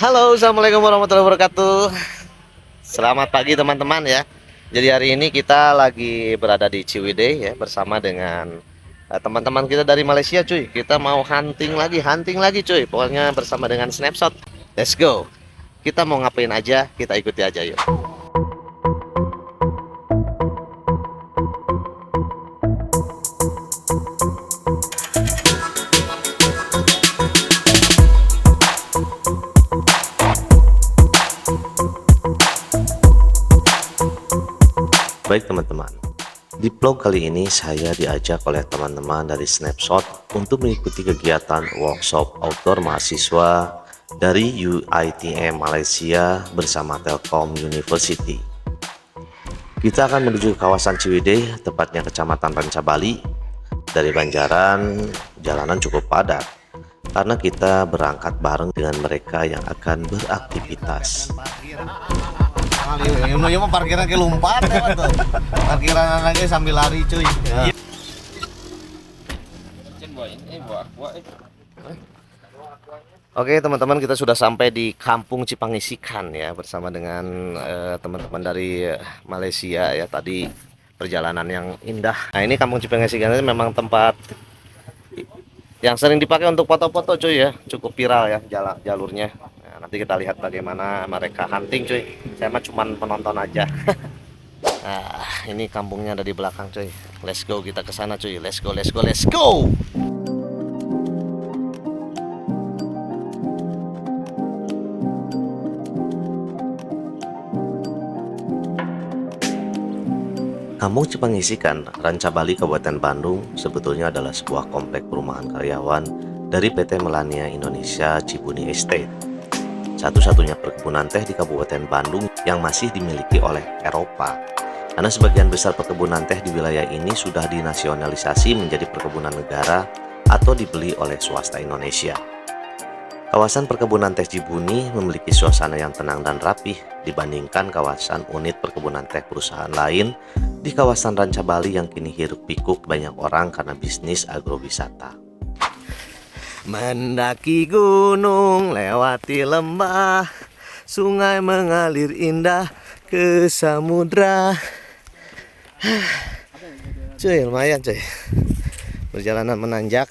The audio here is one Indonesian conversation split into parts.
Halo, assalamualaikum warahmatullahi wabarakatuh. Selamat pagi teman-teman ya. Jadi hari ini kita lagi berada di Ciwidey ya bersama dengan teman-teman kita dari Malaysia cuy. Kita mau hunting lagi cuy. Pokoknya bersama dengan Snapshot. Let's go. Kita mau ngapain aja, kita ikuti aja yuk. Baik teman-teman, di vlog kali ini saya diajak oleh teman-teman dari Snapshot untuk mengikuti kegiatan workshop outdoor mahasiswa dari UiTM Malaysia bersama Telkom University. Kita akan menuju ke kawasan Ciwidey, tepatnya Kecamatan Rancabali. Dari Banjaran, jalanan cukup padat karena kita berangkat bareng dengan mereka yang akan beraktivitas. Ini mah parkiran ke lompat ya tuh. Parkiran lagi sambil lari cuy. Ya. Oke teman-teman, kita sudah sampai di Kampung Cipangisikan ya bersama dengan teman-teman dari Malaysia ya. Tadi perjalanan yang indah. Nah ini Kampung Cipangisikan ini memang tempat yang sering dipakai untuk foto-foto cuy ya. Cukup viral ya jalurnya. Nanti kita lihat bagaimana mereka hunting cuy. Saya mah cuman penonton aja. Nah, ini kampungnya ada di belakang cuy. Let's go, kita ke sana cuy. Let's go, let's go, let's go. Kampung Cipangisikan, Rancabali, Kabupaten Bandung sebetulnya adalah sebuah komplek perumahan karyawan dari PT Melania Indonesia Cibuni Estate. Satu-satunya perkebunan teh di Kabupaten Bandung yang masih dimiliki oleh Eropa. Karena sebagian besar perkebunan teh di wilayah ini sudah dinasionalisasi menjadi perkebunan negara atau dibeli oleh swasta Indonesia. Kawasan perkebunan teh Cibuni memiliki suasana yang tenang dan rapih dibandingkan kawasan unit perkebunan teh perusahaan lain di kawasan Rancabali yang kini hiruk pikuk banyak orang karena bisnis agrowisata. Mendaki gunung, lewati lembah, sungai mengalir indah ke samudra. Cuy, lumayan cuy. Perjalanan menanjak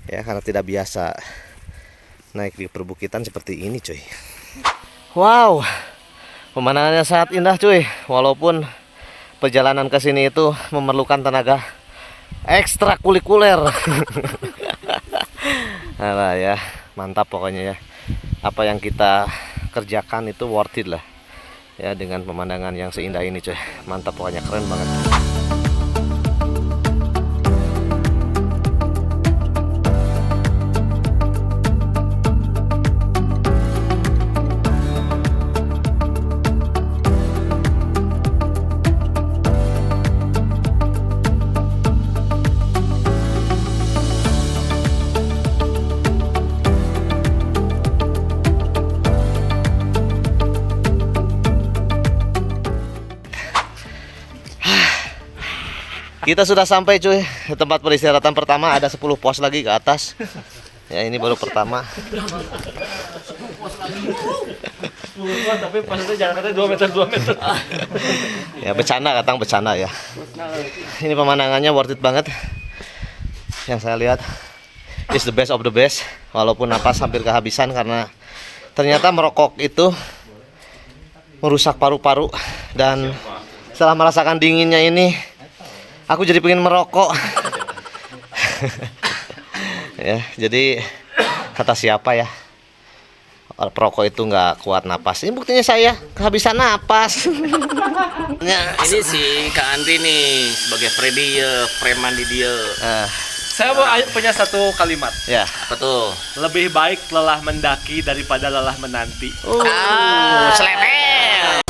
ya karena tidak biasa naik di perbukitan seperti ini cuy. Wow, pemandangannya sangat indah cuy. Walaupun perjalanan ke sini itu memerlukan tenaga ekstrakurikuler. Nah ya, mantap pokoknya ya. Apa yang kita kerjakan itu worth it lah. Ya dengan pemandangan yang seindah ini cuy. Mantap pokoknya, keren banget. Kita sudah sampai cuy di tempat peristirahatan pertama. Ada 10 pos lagi ke atas. Ya ini baru pertama. Tapi pas itu jangan kata 2 meter 2 meter. Ya bercanda, katang bercanda ya. Ini pemandangannya worth it banget. Yang saya lihat is the best of the best. Walaupun napas hampir kehabisan karena ternyata merokok itu merusak paru-paru. Dan setelah merasakan dinginnya ini, aku jadi pengen merokok. Ya, jadi kata siapa ya? Perokok itu nggak kuat napas. Ini buktinya saya kehabisan napas. Ini si Kak Andri nih sebagai Freddy ya, preman di dia. Saya mau punya satu kalimat. Ya. Apa tuh? Lebih baik lelah mendaki daripada lelah menanti. Selevel.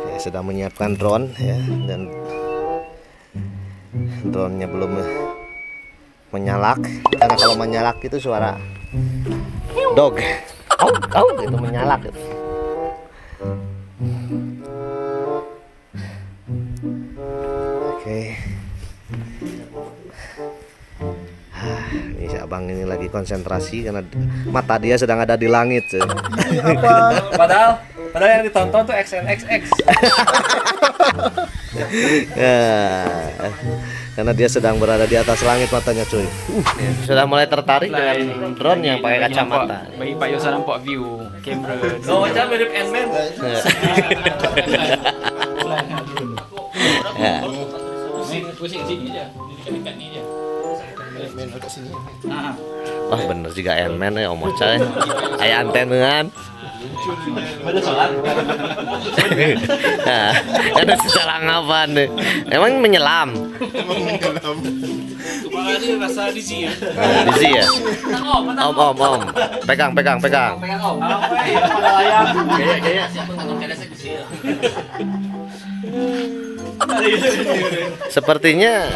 Saya sedang menyiapkan drone ya, dan drone-nya belum menyalak karena kalau menyalak itu suara dog. Itu menyalak itu. Oke. Ini si abang ini lagi konsentrasi karena mata dia sedang ada di langit. Cuy. Padahal yang ditonton tuh XNXX. Ya, karena dia sedang berada di atas langit matanya cuy. Sudah mulai tertarik dengan drone yang pakai kacamata. Bagi Pak Yosan nampak view kamera. Oh, macam mirip Ant-Man. Ya. Pusing sini aja. Dekat ni aja. Wah bener juga Ant-Man ya Om Ocha. Aya antenean. Nah, ada secara ngapan deh. Emang menyelam. Kepala dia rasa dizzy ya. Dizzy ya. Om. Pegang. Gaya-gaya. Sepertinya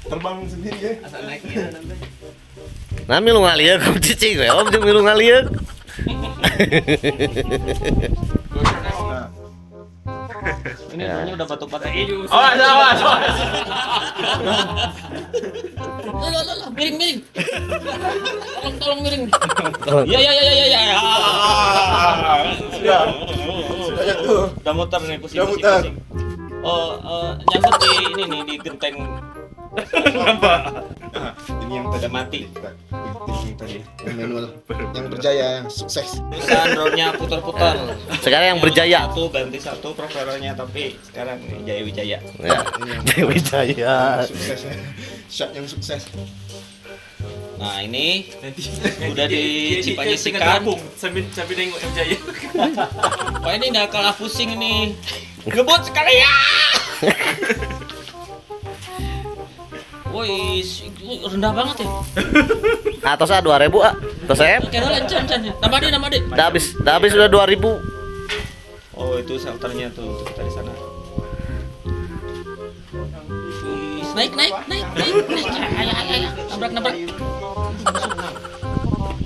terbang sendiri ya. nah milu ngalieu om cicing we om jeung milu ngalieu. Ini drone udah batuk-batuk. Awas. Miring. Tolong miring. Oh. Ya. Sudah tuh. Udah muter nih pusing. Udah muter. Nyangkut di ini nih di genteng. Ini yang Udah mati. Ini tadi yang manual, yang berjaya, yang sukses. Perusahaan drone-nya putar-putar. Sekarang yang berjaya. Ganti satu profilnya tapi sekarang ini Jaya Wijaya. Ya. Dewi Jaya. Sukses ya. Shot yang sukses. Nah ini udah dicipanyisikan. Sambil nengok M Jaya. Wah ini nggak kalah pusing ini. Ngebut sekali ya. Woi, rendah banget ya. Atasnya 2000 ah. Terus saya Oke, lancar. Nama deh. dah habis sudah 2000. Oh, itu shelternya tuh dari sana. Naik. Ayo. Nabrak.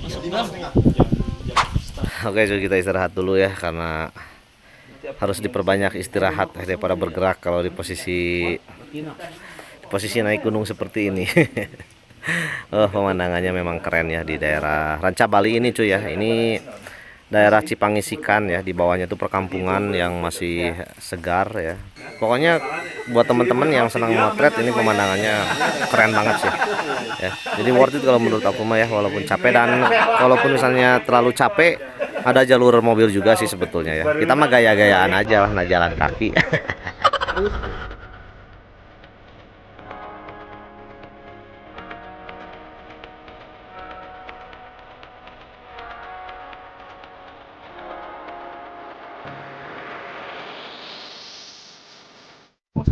Masuk dalam. Oke, so kita istirahat dulu ya karena harus diperbanyak istirahat daripada bergerak kalau di posisi naik gunung seperti ini. Oh, pemandangannya memang keren ya di daerah Ranca Bali ini cuy ya. Ini daerah Cipangisikan ya, di bawahnya itu perkampungan yang masih segar ya. Pokoknya buat teman-teman yang senang motret ini pemandangannya keren banget sih. Ya. Jadi worth it kalau menurut aku mah ya, walaupun capek dan walaupun misalnya terlalu capek ada jalur mobil juga sih sebetulnya ya. Kita mah gaya-gayaan aja lah, nah jalan kaki.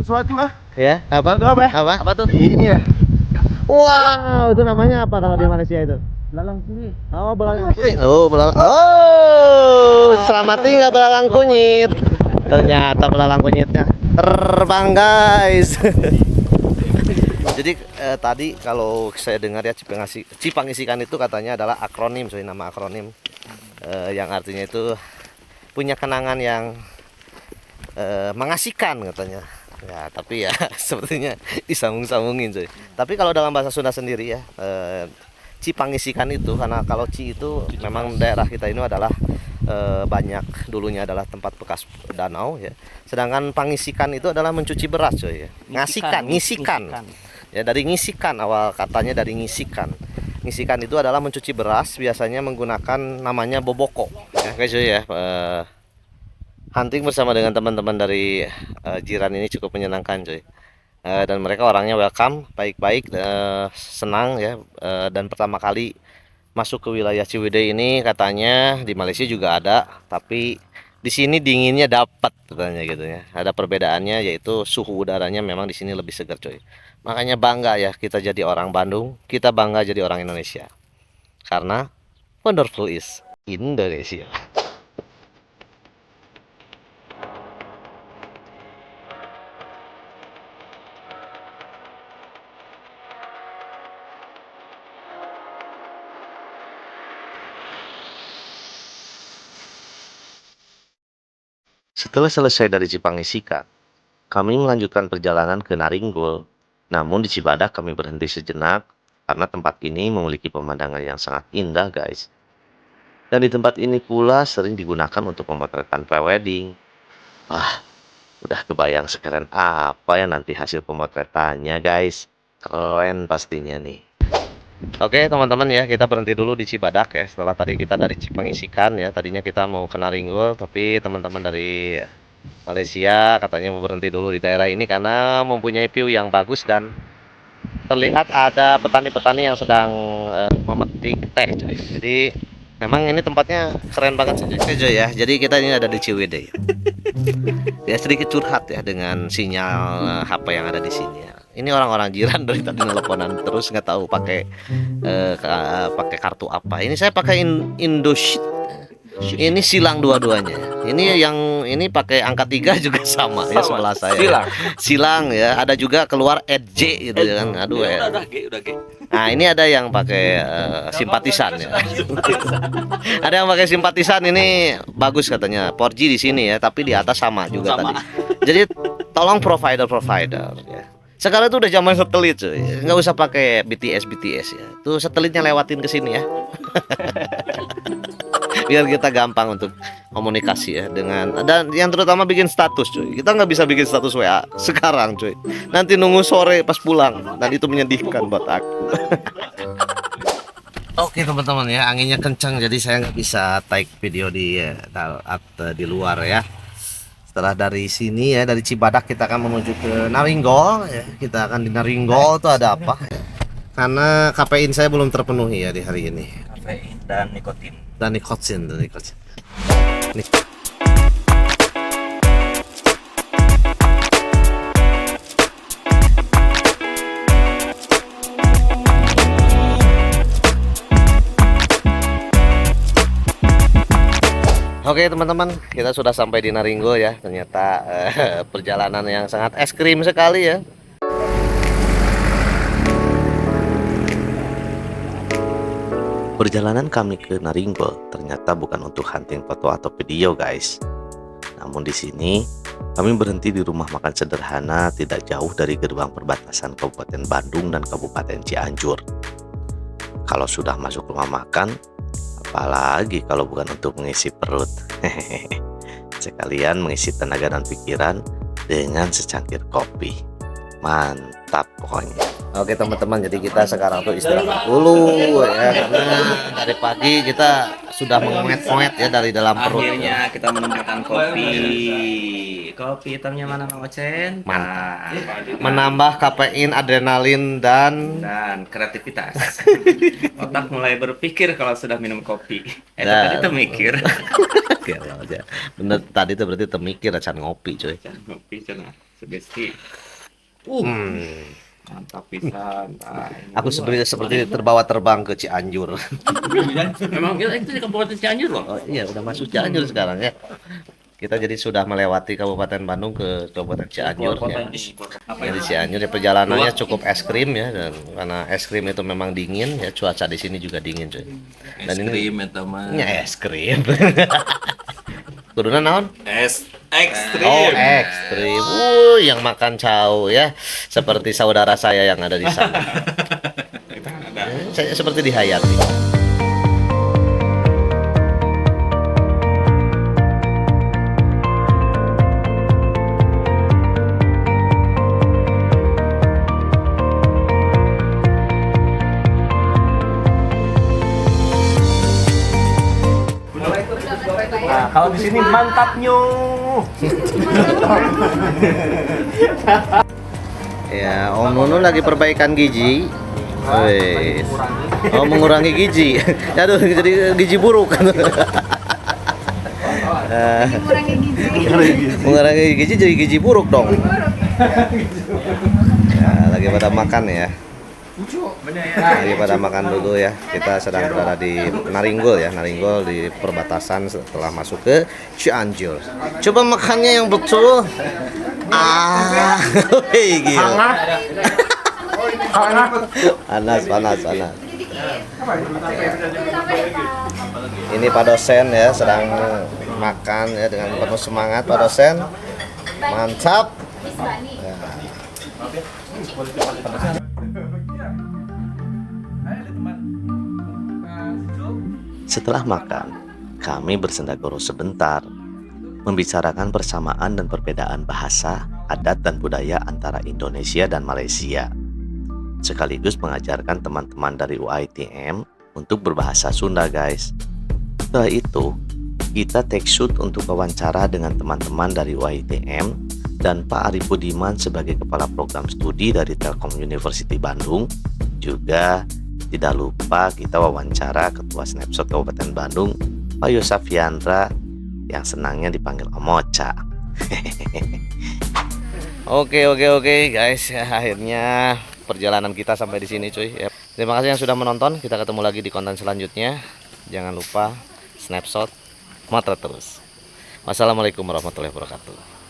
Sesuatu lah. Ya, apa? Apa tuh? Ini ya. Wow, itu namanya apa kalau di Malaysia itu? Belalang kunyit. Oh, belalang kunyit. Oh, selamat tinggal belalang kunyit. Ternyata belalang kunyitnya terbang, guys. Jadi tadi kalau saya dengar ya Cipangisikan itu katanya adalah akronim, nama akronim yang artinya itu punya kenangan yang mengasihkan katanya. Ya, tapi ya sepertinya disambung-sambungin cuy. Tapi kalau dalam bahasa Sunda sendiri ya, Cipangisikan itu karena kalau Ci itu memang daerah kita ini adalah banyak dulunya adalah tempat bekas danau ya. Sedangkan pangisikan itu adalah mencuci beras cuy ya. Ngisikan. Ya dari ngisikan, awal katanya dari ngisikan. Ngisikan itu adalah mencuci beras, biasanya menggunakan namanya boboko. Ya guys cuy ya. Hunting bersama dengan teman-teman dari jiran ini cukup menyenangkan cuy. Dan mereka orangnya welcome, baik-baik, senang ya. Dan pertama kali masuk ke wilayah Ciwidey ini katanya di Malaysia juga ada, tapi di sini dinginnya dapat katanya gitu ya. Ada perbedaannya yaitu suhu udaranya memang di sini lebih segar cuy. Makanya bangga ya kita jadi orang Bandung, kita bangga jadi orang Indonesia. Karena wonderful is Indonesia. Setelah selesai dari Cipangesika, kami melanjutkan perjalanan ke Naringgol. Namun di Cibadak kami berhenti sejenak karena tempat ini memiliki pemandangan yang sangat indah, guys. Dan di tempat ini pula sering digunakan untuk pemotretan prewedding. Wah, udah kebayang sekeren apa ya nanti hasil pemotretannya, guys. Keren pastinya nih. Oke teman-teman ya, kita berhenti dulu di Cibadak ya. Setelah tadi kita dari Cipangisikan ya, tadinya kita mau ke Naringgol, tapi teman-teman dari Malaysia katanya mau berhenti dulu di daerah ini karena mempunyai view yang bagus dan terlihat ada petani-petani yang sedang memetik teh, coy. Jadi memang ini tempatnya keren banget sih, coy ya. Jadi kita ini ada di Ciwidey. Ya sedikit curhat ya dengan sinyal HP yang ada di sini ya. Ini orang-orang jiran dari tadi nelponan terus nggak tahu pakai pakai kartu apa. Ini saya pakai Indoshit. Ini silang dua-duanya. Ini yang ini pakai angka 3 juga sama ya sebelah saya. Silang ya. Ada juga keluar EJ gitu kan. Aduh ya. Udah G. Nah, ini ada yang pakai simpatisan ya. Ada yang pakai simpatisan, ini bagus katanya. 4G di sini ya, tapi di atas sama juga tadi. Jadi tolong provider ya. Sekarang tuh udah zaman satelit cuy. Nggak usah pakai BTS ya. Tuh satelitnya lewatin ke sini ya. Biar kita gampang untuk komunikasi ya dengan, dan yang terutama bikin status cuy. Kita nggak bisa bikin status WA sekarang cuy. Nanti nunggu sore pas pulang, dan itu menyedihkan buat aku. Oke teman-teman ya, anginnya kencang jadi saya nggak bisa take video di luar ya. Setelah dari sini ya, dari Cibadak kita akan menuju ke Naringgol ya. Kita akan di Naringgol tuh ada apa ya? Karena kafein saya belum terpenuhi ya di hari ini. Kafein dan nikotin. Dan nikotin. Oke teman-teman, kita sudah sampai di Naringgol ya. Ternyata perjalanan yang sangat es krim sekali ya. Perjalanan kami ke Naringgol ternyata bukan untuk hunting foto atau video, guys. Namun di sini kami berhenti di rumah makan sederhana tidak jauh dari gerbang perbatasan Kabupaten Bandung dan Kabupaten Cianjur. Kalau sudah masuk rumah makan, apalagi kalau bukan untuk mengisi perut. Sekalian mengisi tenaga dan pikiran dengan secangkir kopi. Mantap pokoknya. Oke teman-teman, jadi kita sekarang tuh istirahat dulu ya, karena dari pagi kita sudah menguet-nguet ya dari dalam perut. Akhirnya kita menemukan kopi hitamnya mana Mang Ocen? Mantap. Menambah kafein, adrenalin dan kreativitas. Otak mulai berpikir kalau sudah minum kopi. Dan- Tadi tuh mikir. bener tadi tuh berarti temikir acan ngopi cuy. Kopi cenah sugesti. Mantap pisan. Aku seperti terbawa terbang ke Cianjur. Memang itu di Kabupaten Cianjur loh. Oh iya, udah masuk Cianjur sekarang ya. Kita jadi sudah melewati Kabupaten Bandung ke Kabupaten Cianjur ya. Jadi Cianjur ya, perjalanannya cukup es krim ya, dan karena es krim itu memang dingin ya, cuaca di sini juga dingin cuy. Dan ini es krim. Kuduna naon? Es ekstrim. Oh, ekstrim. Yang makan cau ya, seperti saudara saya yang ada di sana. Saya seperti dihayati. Nah, kalau di sini mantapnya. Ya, Om Nunu lagi perbaikan gigi. Wes. Oh, mengurangi gizi. Aduh, jadi gizi buruk. Mengurangi gizi jadi gizi buruk dong. Ya, lagi pada makan ya. Lagi pada makan dulu ya. Kita sedang berada di Naringgol ya. Naringgol di perbatasan setelah masuk ke Cianjur. Coba makannya yang betul. Gila. Panas. Ini Pak dosen ya sedang makan ya dengan penuh semangat Pak dosen. Mantap. Ya. Setelah makan, kami bersendagoro sebentar, membicarakan persamaan dan perbedaan bahasa, adat dan budaya antara Indonesia dan Malaysia, sekaligus mengajarkan teman-teman dari UiTM untuk berbahasa Sunda, guys. Setelah itu, kita take shoot untuk wawancara dengan teman-teman dari UiTM dan Pak Arif Budiman sebagai Kepala Program Studi dari Telkom University Bandung. Juga tidak lupa kita wawancara Ketua Snapshot Kabupaten Bandung, Pak Yosafiandra, yang senangnya dipanggil Om Ocha. Oke guys, akhirnya perjalanan kita sampai di sini cuy. Ya. Terima kasih yang sudah menonton. Kita ketemu lagi di konten selanjutnya. Jangan lupa Snapshot, mata terus. Wassalamualaikum warahmatullahi wabarakatuh.